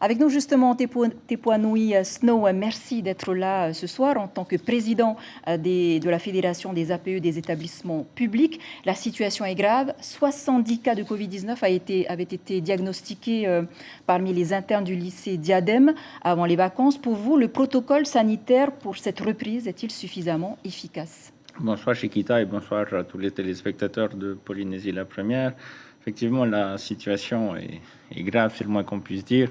Avec nous justement Tepoanoui Snow, merci d'être là ce soir en tant que président de la Fédération des APE des établissements publics. La situation est grave, 70 cas de Covid-19 avaient été diagnostiqués parmi les internes du lycée Diadème avant les vacances. Pour vous, le protocole sanitaire pour cette reprise est-il suffisamment efficace? Bonsoir Chiquita et bonsoir à tous les téléspectateurs de Polynésie la Première. Effectivement, la situation est grave, c'est le moins qu'on puisse dire.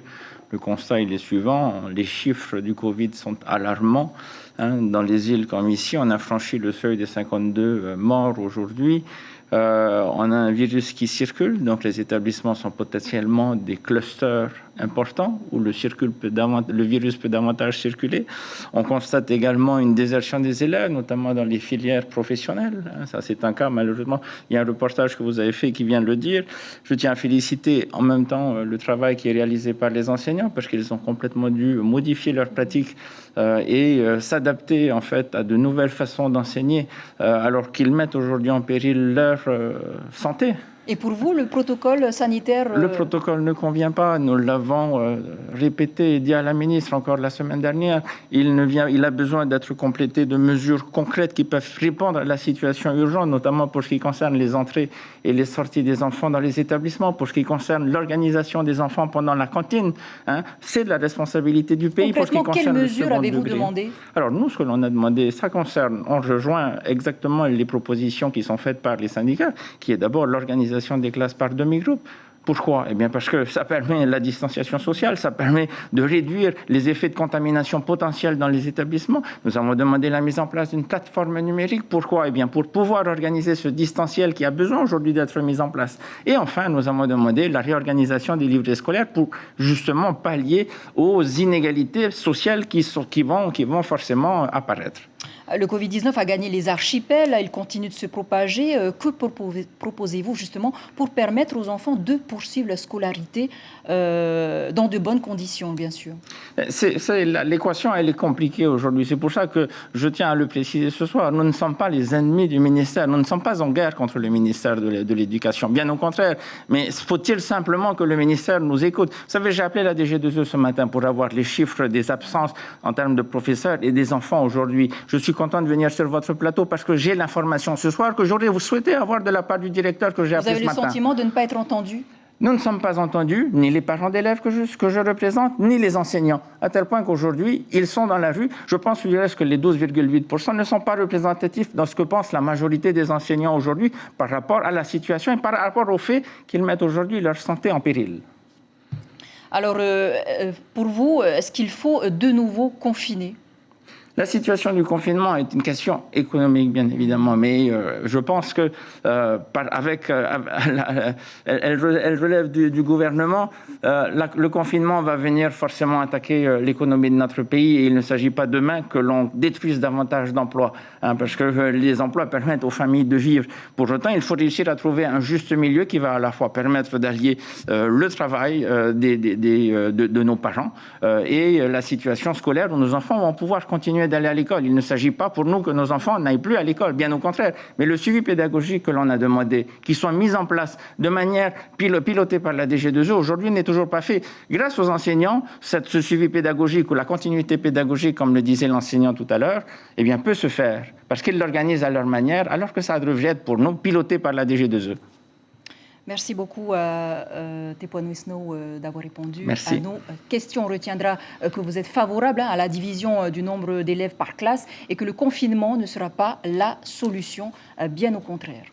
Le constat est le suivant, les chiffres du Covid sont alarmants. Dans les îles comme ici, on a franchi le seuil des 52 morts aujourd'hui. On a un virus qui circule, donc les établissements sont potentiellement des clusters importants où le virus peut davantage circuler. On constate également une désertion des élèves, notamment dans les filières professionnelles. Ça, c'est un cas, malheureusement. Il y a un reportage que vous avez fait qui vient de le dire. Je tiens à féliciter en même temps le travail qui est réalisé par les enseignants parce qu'ils ont complètement dû modifier leurs pratiques et s'adapter en fait à de nouvelles façons d'enseigner alors qu'ils mettent aujourd'hui en péril leur santé. Et pour vous, le protocole sanitaire... Le protocole ne convient pas. Nous l'avons répété et dit à la ministre encore la semaine dernière. Il a besoin d'être complété de mesures concrètes qui peuvent répondre à la situation urgente, notamment pour ce qui concerne les entrées et les sorties des enfants dans les établissements, pour ce qui concerne l'organisation des enfants pendant la cantine. C'est de la responsabilité du pays. Concrètement, pour ce qui concerne quelles mesures avez-vous demandé? Alors nous, ce que l'on a demandé, ça concerne, on rejoint exactement les propositions qui sont faites par les syndicats, qui est d'abord l'organisation des classes par demi-groupe. Pourquoi? Eh bien parce que ça permet la distanciation sociale, ça permet de réduire les effets de contamination potentiels dans les établissements. Nous avons demandé la mise en place d'une plateforme numérique. Pourquoi? Eh bien pour pouvoir organiser ce distanciel qui a besoin aujourd'hui d'être mis en place. Et enfin, nous avons demandé la réorganisation des livrets scolaires pour justement pallier aux inégalités sociales qui vont forcément apparaître. Le Covid-19 a gagné les archipels, il continue de se propager. Que proposez-vous justement pour permettre aux enfants de poursuivre la scolarité dans de bonnes conditions, bien sûr? L'équation, elle est compliquée aujourd'hui. C'est pour ça que je tiens à le préciser ce soir. Nous ne sommes pas les ennemis du ministère. Nous ne sommes pas en guerre contre le ministère de l'Éducation. Bien au contraire. Mais faut-il simplement que le ministère nous écoute? Vous savez, j'ai appelé la DG2E ce matin pour avoir les chiffres des absences en termes de professeurs et des enfants aujourd'hui. Je suis content de venir sur votre plateau parce que j'ai l'information ce soir que j'aurais souhaité avoir de la part du directeur que j'ai appelé ce matin. Vous avez le sentiment de ne pas être entendu? Nous ne sommes pas entendus, ni les parents d'élèves que je représente, ni les enseignants, à tel point qu'aujourd'hui, ils sont dans la rue. Je pense du reste que les 12,8% ne sont pas représentatifs dans ce que pense la majorité des enseignants aujourd'hui par rapport à la situation et par rapport au fait qu'ils mettent aujourd'hui leur santé en péril. Alors, pour vous, est-ce qu'il faut de nouveau confiner? La situation du confinement est une question économique, bien évidemment, mais je pense que elle relève du gouvernement. Le confinement va venir forcément attaquer l'économie de notre pays et il ne s'agit pas demain que l'on détruise davantage d'emplois, parce que les emplois permettent aux familles de vivre. Pour autant, il faut réussir à trouver un juste milieu qui va à la fois permettre d'allier le travail de nos parents et la situation scolaire où nos enfants vont pouvoir continuer d'aller à l'école. Il ne s'agit pas pour nous que nos enfants n'aillent plus à l'école, bien au contraire. Mais le suivi pédagogique que l'on a demandé, qui soit mis en place de manière pilotée par la DG2E, aujourd'hui n'est toujours pas fait. Grâce aux enseignants, ce suivi pédagogique ou la continuité pédagogique, comme le disait l'enseignant tout à l'heure, eh bien, peut se faire parce qu'ils l'organisent à leur manière, alors que ça devrait être pour nous piloté par la DG2E. Merci beaucoup à Tepoanoui Snow d'avoir répondu Merci. à nos questions. On retiendra que vous êtes favorable à la division du nombre d'élèves par classe et que le confinement ne sera pas la solution, bien au contraire.